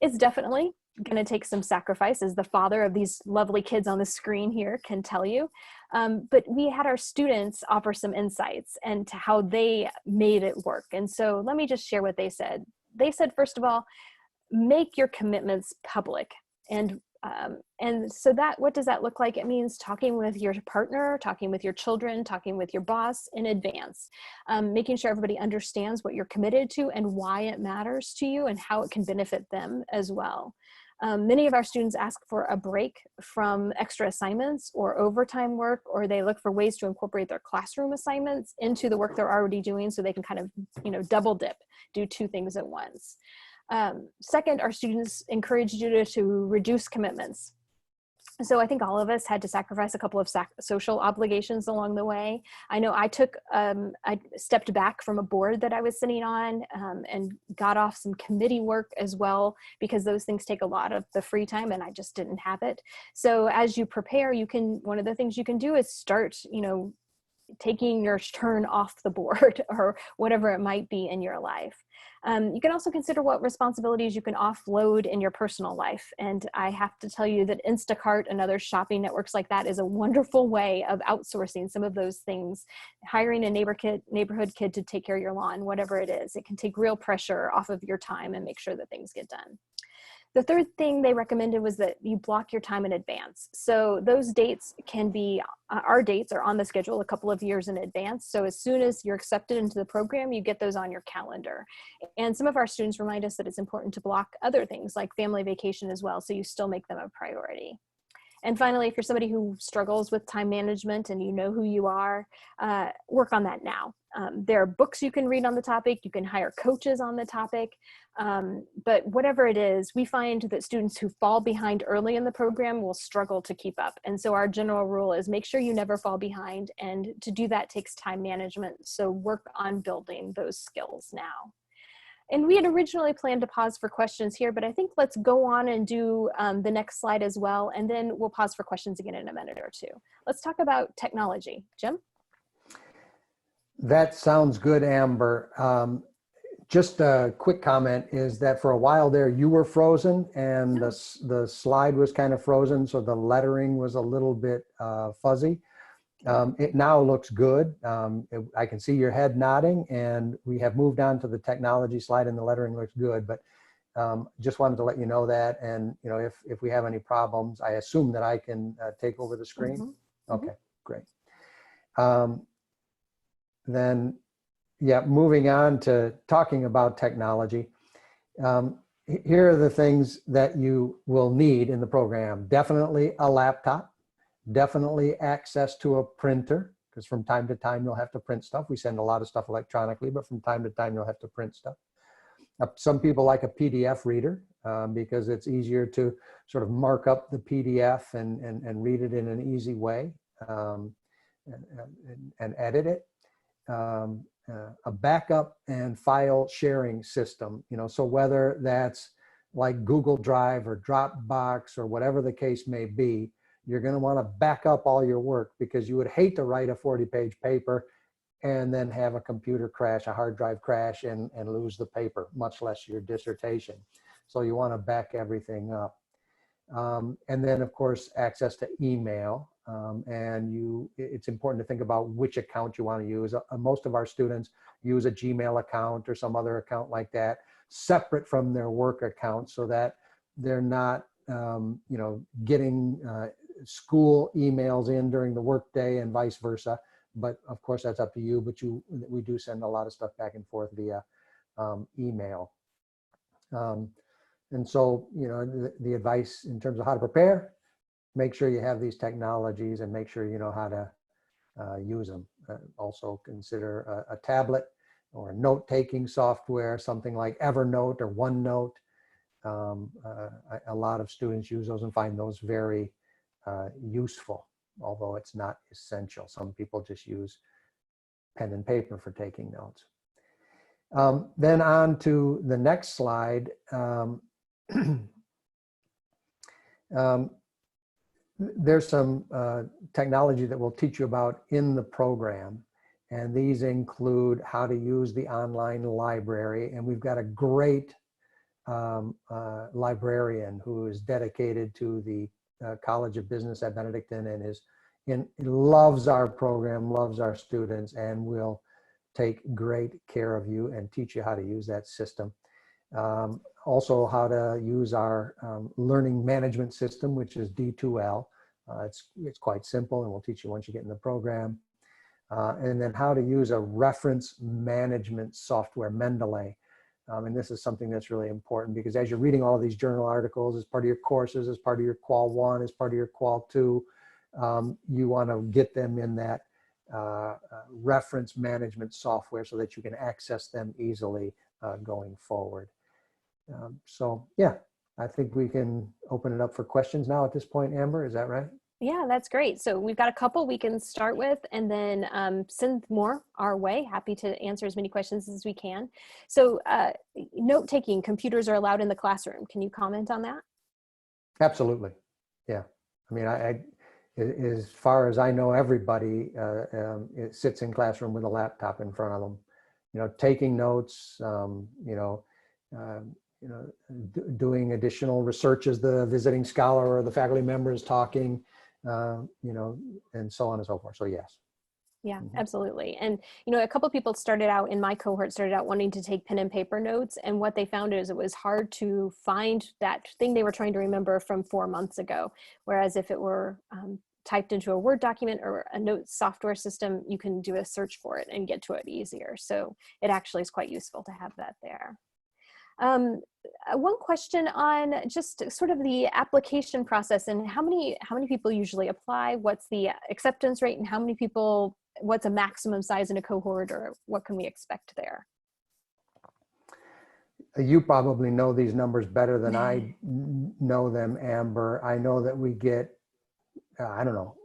It's definitely going to take some sacrifice, as the father of these lovely kids on the screen here can tell you. But we had our students offer some insights into how they made it work. And so let me just share what they said. They said, first of all, make your commitments public. And so what does that look like? It means talking with your partner, talking with your children, talking with your boss in advance, making sure everybody understands what you're committed to and why it matters to you and how it can benefit them as well. Many of our students ask for a break from extra assignments or overtime work, or they look for ways to incorporate their classroom assignments into the work they're already doing, so they can kind of, double dip, do 2 things at once. Second, our students encouraged you to reduce commitments. So I think all of us had to sacrifice a couple of social obligations along the way. I know I stepped back from a board that I was sitting on and got off some committee work as well, because those things take a lot of the free time and I just didn't have it. So as you prepare, one of the things you can do is start, taking your turn off the board or whatever it might be in your life. You can also consider what responsibilities you can offload in your personal life. And I have to tell you that Instacart and other shopping networks like that is a wonderful way of outsourcing some of those things. Hiring a neighborhood kid to take care of your lawn, whatever it is, it can take real pressure off of your time and make sure that things get done. The third thing they recommended was that you block your time in advance. So those dates can be, our dates are on the schedule a couple of years in advance. So as soon as you're accepted into the program, you get those on your calendar. And some of our students remind us that it's important to block other things like family vacation as well, so you still make them a priority. And finally, if you're somebody who struggles with time management and you know who you are, work on that now. There are books you can read on the topic. You can hire coaches on the topic. But whatever it is, we find that students who fall behind early in the program will struggle to keep up. And so our general rule is make sure you never fall behind. And to do that takes time management. So work on building those skills now. And we had originally planned to pause for questions here, but I think let's go on and do the next slide as well. And then we'll pause for questions again in a minute or two. Let's talk about technology. Jim? That sounds good, Amber. Just a quick comment is that for a while there, you were frozen and the slide was kind of frozen. So the lettering was a little bit fuzzy. It now looks good. I can see your head nodding, and we have moved on to the technology slide and the lettering looks good, but just wanted to let you know that. And if we have any problems, I assume that I can take over the screen. Mm-hmm. Okay, great. Then, yeah, moving on to talking about technology. here are the things that you will need in the program. Definitely a laptop, definitely access to a printer, because from time to time you'll have to print stuff. We send a lot of stuff electronically, but from time to time you'll have to print stuff. Some people like a PDF reader because it's easier to sort of mark up the PDF and read it in an easy way and edit it. A backup and file sharing system, so whether that's like Google Drive or Dropbox or whatever the case may be, you're going to want to back up all your work, because you would hate to write a 40-page paper and then have a computer crash, a hard drive crash, and lose the paper, much less your dissertation. So you want to back everything up. And then, of course, access to email. It's important to think about which account you want to use. Most of our students use a Gmail account or some other account like that, separate from their work account, so that they're not, getting school emails in during the workday and vice versa. But of course, that's up to you. But we do send a lot of stuff back and forth via email. And so, the advice in terms of how to prepare: make sure you have these technologies and make sure you know how to use them. Also consider a tablet or a note-taking software, something like Evernote or OneNote. A lot of students use those and find those very useful, although it's not essential. Some people just use pen and paper for taking notes. Then on to the next slide. There's some technology that we'll teach you about in the program, and these include how to use the online library. And we've got a great librarian who is dedicated to the College of Business at Benedictine and loves our program, loves our students, and will take great care of you and teach you how to use that system. Also, how to use our learning management system, which is D2L. It's quite simple, and we'll teach you once you get in the program. And then how to use a reference management software, Mendeley. And this is something that's really important, because as you're reading all of these journal articles as part of your courses, as part of your Qual 1, as part of your Qual 2, you want to get them in that reference management software so that you can access them easily going forward. So yeah, I think we can open it up for questions now at this point. Amber, is that right? Yeah, that's great. So we've got a couple we can start with, and then send more our way. Happy to answer as many questions as we can. So note-taking, computers are allowed in the classroom. Can you comment on that? Absolutely. Yeah. I mean, as far as I know, everybody it sits in classroom with a laptop in front of them, taking notes, doing additional research as the visiting scholar or the faculty member is talking, and so on and so forth. So yes. Yeah, absolutely. And, a couple of people started out in my cohort, started out wanting to take pen and paper notes. And what they found is it was hard to find that thing they were trying to remember from 4 months ago. Whereas if it were typed into a Word document or a note software system, you can do a search for it and get to it easier. So it actually is quite useful to have that there. One question on just sort of the application process and how many people usually apply, what's the acceptance rate, and how many people, what's a maximum size in a cohort, or what can we expect there? You probably know these numbers better than I know them, Amber. I know that we get, I don't know,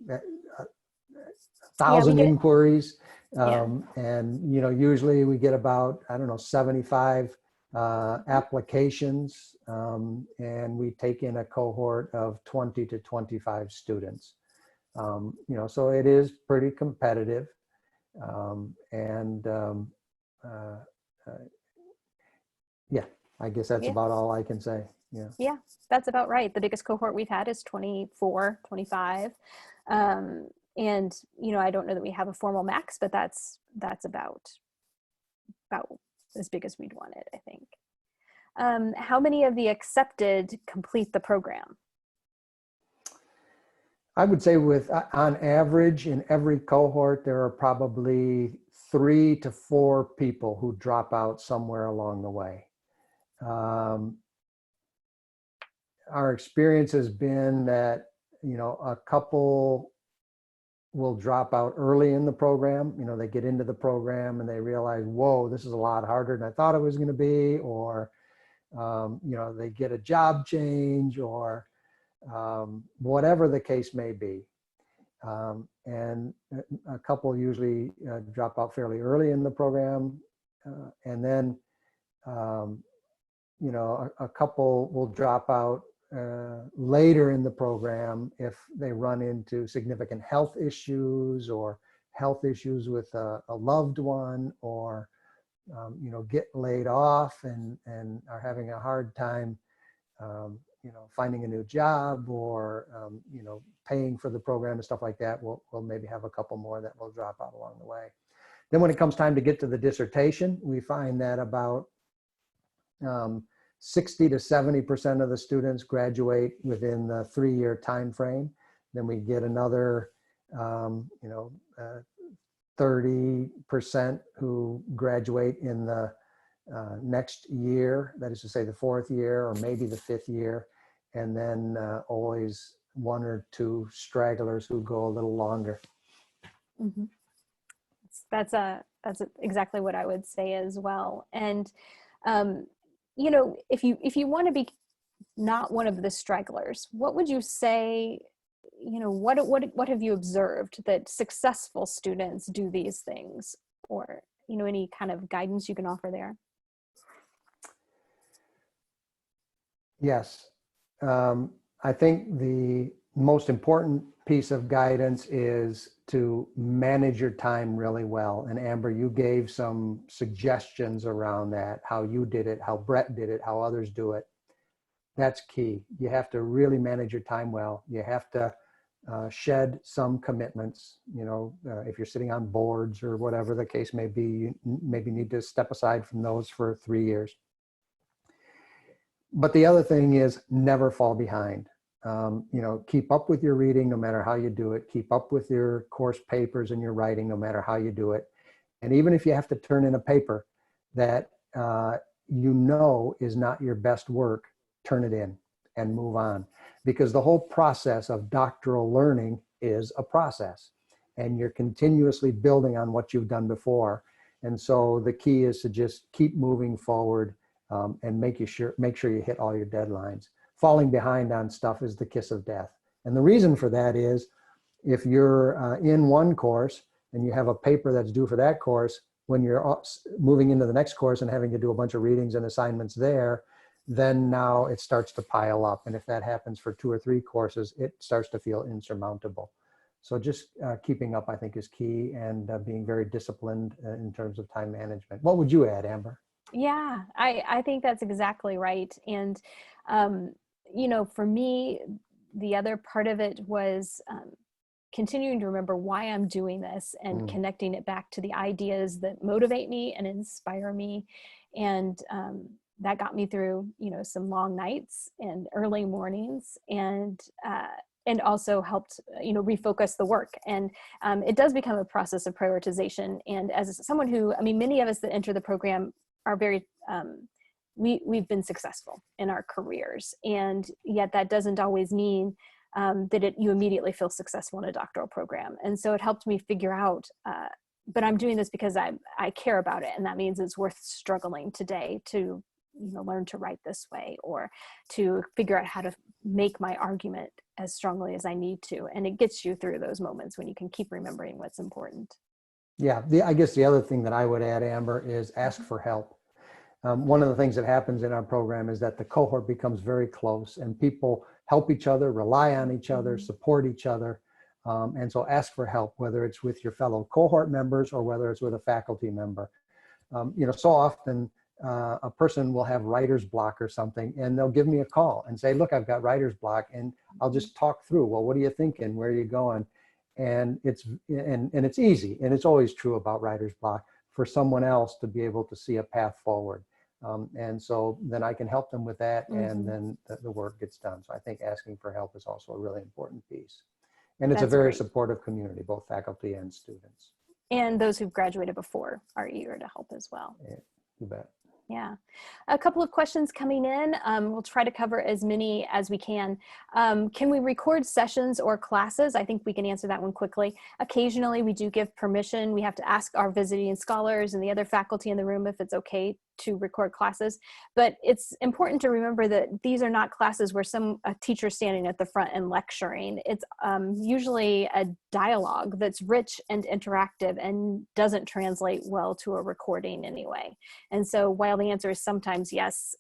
1,000 inquiries. And, usually we get about, 75 applications, and we take in a cohort of 20 to 25 students. So it is pretty competitive. Yeah, I guess that's about all I can say. Yeah, that's about right. The biggest cohort we've had is 24, 25. And, I don't know that we have a formal max, but that's about as big as we'd want it, I think. How many of the accepted complete the program? I would say on average in every cohort, there are probably 3 to 4 people who drop out somewhere along the way. Um, our experience has been that, a couple will drop out early in the program. They get into the program and they realize, whoa, this is a lot harder than I thought it was going to be, or, they get a job change, or whatever the case may be. And a couple usually drop out fairly early in the program. And then, a couple will drop out later in the program if they run into significant health issues, or health issues with a loved one, or get laid off and are having a hard time finding a new job, or paying for the program and stuff like that. We'll maybe have a couple more that will drop out along the way. Then when it comes time to get to the dissertation, we find that about 60 to 70% of the students graduate within the 3-year time frame. Then we get another 30% who graduate in the next year, that is to say the 4th year or maybe the 5th year, and then always 1 or 2 stragglers who go a little longer. Mm-hmm. That's exactly what I would say as well. And if you want to be not one of the stragglers, what would you say? What have you observed that successful students do these things, or any kind of guidance you can offer there? Yes. I think the most important piece of guidance is to manage your time really well. And Amber, you gave some suggestions around that, how you did it, how Brett did it, how others do it. That's key. You have to really manage your time well. You have to shed some commitments. If you're sitting on boards or whatever the case may be, you maybe need to step aside from those for 3 years. But the other thing is never fall behind. Keep up with your reading no matter how you do it. Keep up with your course papers and your writing no matter how you do it. And even if you have to turn in a paper that is not your best work, turn it in and move on. Because the whole process of doctoral learning is a process, and you're continuously building on what you've done before. And so the key is to just keep moving forward and make sure you hit all your deadlines. Falling behind on stuff is the kiss of death. And the reason for that is if you're in one course and you have a paper that's due for that course, when you're moving into the next course and having to do a bunch of readings and assignments there, then now it starts to pile up. And if that happens for 2 or 3 courses, it starts to feel insurmountable. So just keeping up, I think, is key, and being very disciplined in terms of time management. What would you add, Amber? Yeah, I think that's exactly right. And, for me, the other part of it was continuing to remember why I'm doing this and connecting it back to the ideas that motivate me and inspire me. And that got me through, some long nights and early mornings, and also helped, refocus the work. And it does become a process of prioritization. And as someone who, many of us that enter the program are very, we've been successful in our careers, and yet that doesn't always mean that you immediately feel successful in a doctoral program. And so it helped me figure out, but I'm doing this because I care about it, and that means it's worth struggling today to learn to write this way, or to figure out how to make my argument as strongly as I need to. And it gets you through those moments when you can keep remembering what's important. Yeah, I guess the other thing that I would add, Amber, is ask for help. One of the things that happens in our program is that the cohort becomes very close, and people help each other, rely on each other, support each other. And so ask for help, whether it's with your fellow cohort members or whether it's with a faculty member. So often a person will have writer's block or something, and they'll give me a call and say, look, I've got writer's block. And I'll just talk through, well, what are you thinking? Where are you going? And it's easy, and it's always true about writer's block, for someone else to be able to see a path forward. And so then I can help them with that, and then the work gets done. So I think asking for help is also a really important piece. And it's That's a very great. supportive community, both faculty and students. And those who've graduated before are eager to help as well. Yeah, you bet. Yeah. A couple of questions coming in. We'll try to cover as many as we can. Can we record sessions or classes? I think we can answer that one quickly. Occasionally, we do give permission. We have to ask our visiting scholars and the other faculty in the room if it's okay to record classes. But it's important to remember that these are not classes where a teacher standing at the front and lecturing. It's usually a dialogue that's rich and interactive and doesn't translate well to a recording anyway. And so while the answer is sometimes yes,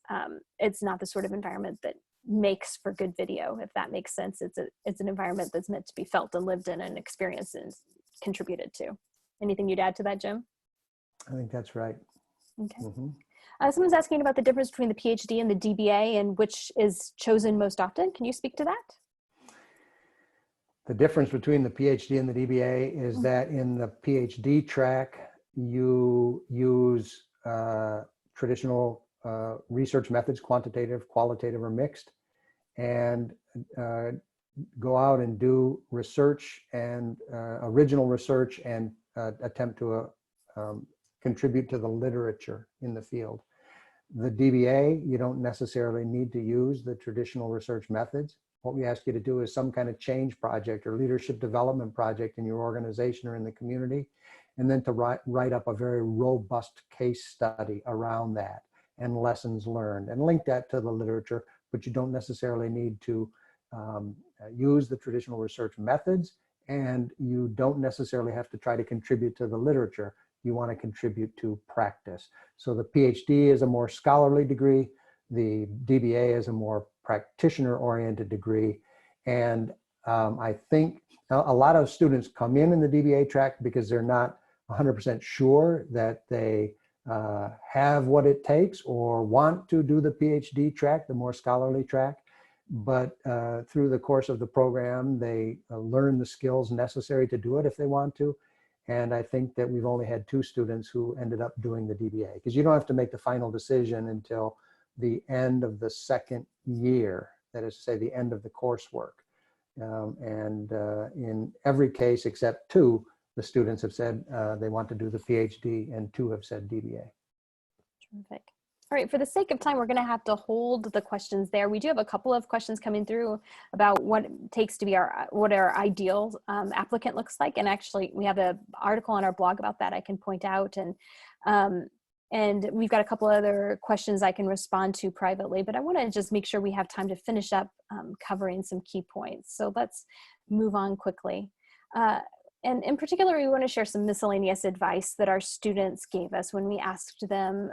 it's not the sort of environment that makes for good video, if that makes sense. It's an environment that's meant to be felt and lived in and experienced and contributed to. Anything you'd add to that, Jim? I think that's right. Okay. Mm-hmm. Someone's asking about the difference between the PhD and the DBA and which is chosen most often. Can you speak to that? The difference between the PhD and the DBA is that in the PhD track, you use traditional research methods, quantitative, qualitative, or mixed, and go out and do research and original research and attempt to contribute to the literature in the field. The DBA, you don't necessarily need to use the traditional research methods. What we ask you to do is some kind of change project or leadership development project in your organization or in the community, and then to write up a very robust case study around that and lessons learned and link that to the literature, but you don't necessarily need to use the traditional research methods, and you don't necessarily have to try to contribute to the literature. You want to contribute to practice. So the PhD is a more scholarly degree. The DBA is a more practitioner-oriented degree. And I think a lot of students come in the DBA track because they're not 100% sure that they have what it takes or want to do the PhD track, the more scholarly track. But through the course of the program, they learn the skills necessary to do it if they want to. And I think that we've only had 2 students who ended up doing the DBA, because you don't have to make the final decision until the end of the second year, that is to say the end of the coursework. In every case except 2, the students have said they want to do the PhD, and 2 have said DBA. Terrific. All right, for the sake of time, we're going to have to hold the questions there. We do have a couple of questions coming through about what it takes to be what our ideal applicant looks like. And actually, we have an article on our blog about that I can point out. And we've got a couple other questions I can respond to privately, but I want to just make sure we have time to finish up covering some key points. So let's move on quickly. And in particular, we want to share some miscellaneous advice that our students gave us when we asked them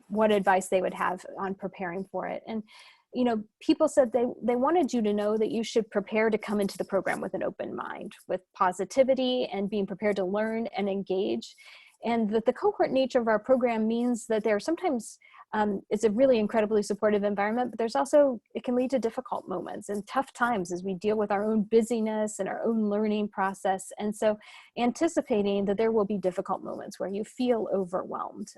what advice they would have on preparing for it. And, you know, people said they wanted you to know that you should prepare to come into the program with an open mind, with positivity and being prepared to learn and engage. And that the cohort nature of our program means that there are sometimes, it's a really incredibly supportive environment, but there's also, it can lead to difficult moments and tough times as we deal with our own busyness and our own learning process. And so anticipating that there will be difficult moments where you feel overwhelmed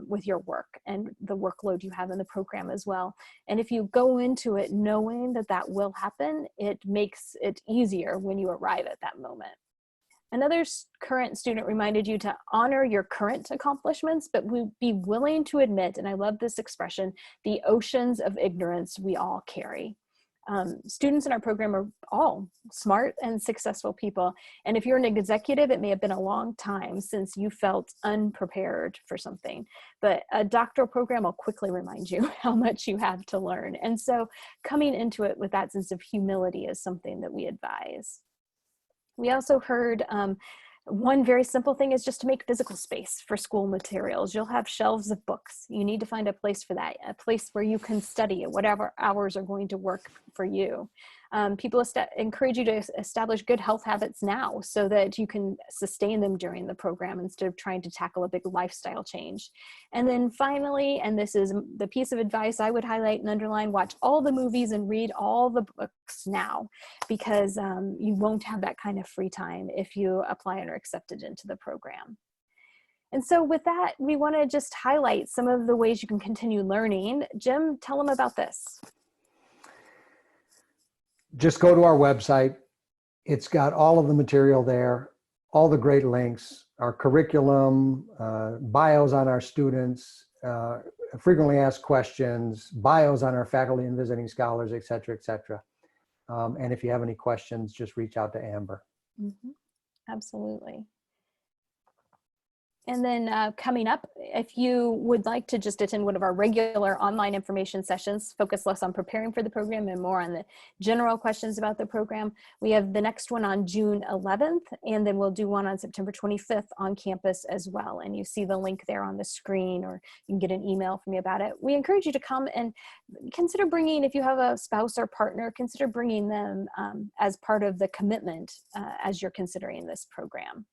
with your work and the workload you have in the program as well. And if you go into it knowing that that will happen, it makes it easier when you arrive at that moment. Another current student reminded you to honor your current accomplishments, but be willing to admit, and I love this expression, the oceans of ignorance we all carry. Students in our program are all smart and successful people. And if you're an executive, it may have been a long time since you felt unprepared for something, but a doctoral program will quickly remind you how much you have to learn. And so coming into it with that sense of humility is something that we advise. We also heard one very simple thing is just to make physical space for school materials. You'll have shelves of books. You need to find a place for that, a place where you can study at whatever hours are going to work for you. People encourage you to establish good health habits now so that you can sustain them during the program instead of trying to tackle a big lifestyle change. And then finally, and this is the piece of advice I would highlight and underline, watch all the movies and read all the books now, because you won't have that kind of free time if you apply and are accepted into the program. And so with that, we want to just highlight some of the ways you can continue learning. Jim, tell them about this. Just go to our website. It's got all of the material there, all the great links, our curriculum, bios on our students, frequently asked questions, bios on our faculty and visiting scholars, et cetera, et cetera. And if you have any questions, just reach out to Amber. Mm-hmm. Absolutely. And then coming up, if you would like to just attend one of our regular online information sessions, focus less on preparing for the program and more on the general questions about the program, we have the next one on June 11th, and then we'll do one on September 25th on campus as well. And you see the link there on the screen, or you can get an email from me about it. We encourage you to come and consider bringing, if you have a spouse or partner, consider bringing them as part of the commitment as you're considering this program.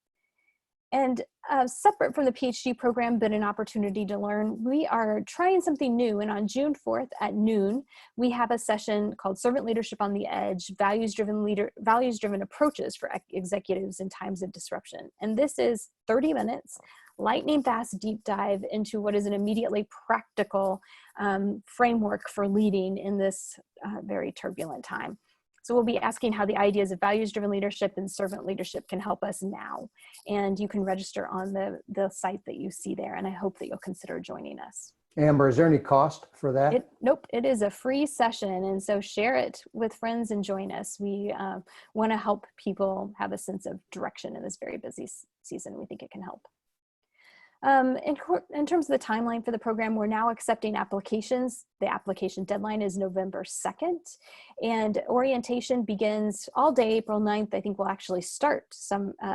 And separate from the PhD program, but an opportunity to learn, we are trying something new. And on June 4th at noon, we have a session called Servant Leadership on the Edge, Values-Driven Approaches for Executives in Times of Disruption. And this is 30 minutes, lightning fast deep dive into what is an immediately practical framework for leading in this very turbulent time. So we'll be asking how the ideas of values-driven leadership and servant leadership can help us now. And you can register on the site that you see there. And I hope that you'll consider joining us. Amber, is there any cost for that? Nope, it is a free session. And so share it with friends and join us. We want to help people have a sense of direction in this very busy season. We think it can help. In terms of the timeline for the program, we're now accepting applications. The application deadline is November 2nd, and orientation begins all day April 9th. I think we'll actually start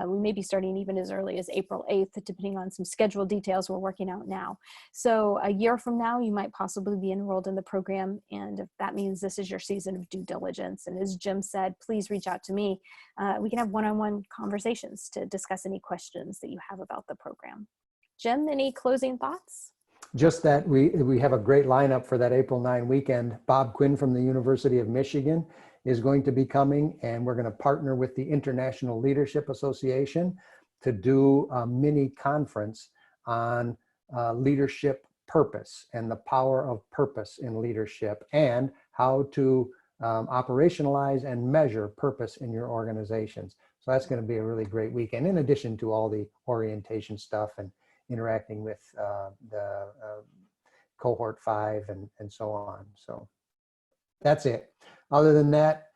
we may be starting even as early as April 8th, depending on some schedule details we're working out now. So a year from now, you might possibly be enrolled in the program, and if that means this is your season of due diligence. And as Jim said, please reach out to me. We can have one-on-one conversations to discuss any questions that you have about the program. Jim, any closing thoughts? Just that we have a great lineup for that April 9 weekend. Bob Quinn from the University of Michigan is going to be coming, and we're going to partner with the International Leadership Association to do a mini conference on leadership purpose and the power of purpose in leadership, and how to operationalize and measure purpose in your organizations. So that's going to be a really great weekend, in addition to all the orientation stuff and interacting with the cohort 5 and so on. So that's it. Other than that,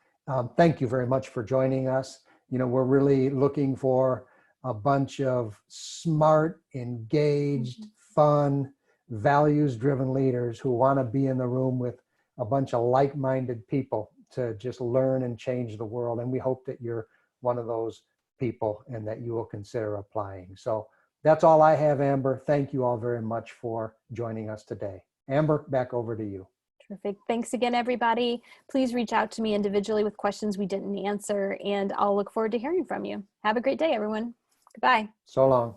thank you very much for joining us. You know, we're really looking for a bunch of smart, engaged, fun, values-driven leaders who want to be in the room with a bunch of like-minded people to just learn and change the world. And we hope that you're one of those people and that you will consider applying. So that's all I have, Amber. Thank you all very much for joining us today. Amber, back over to you. Terrific. Thanks again, everybody. Please reach out to me individually with questions we didn't answer, and I'll look forward to hearing from you. Have a great day, everyone. Goodbye. So long.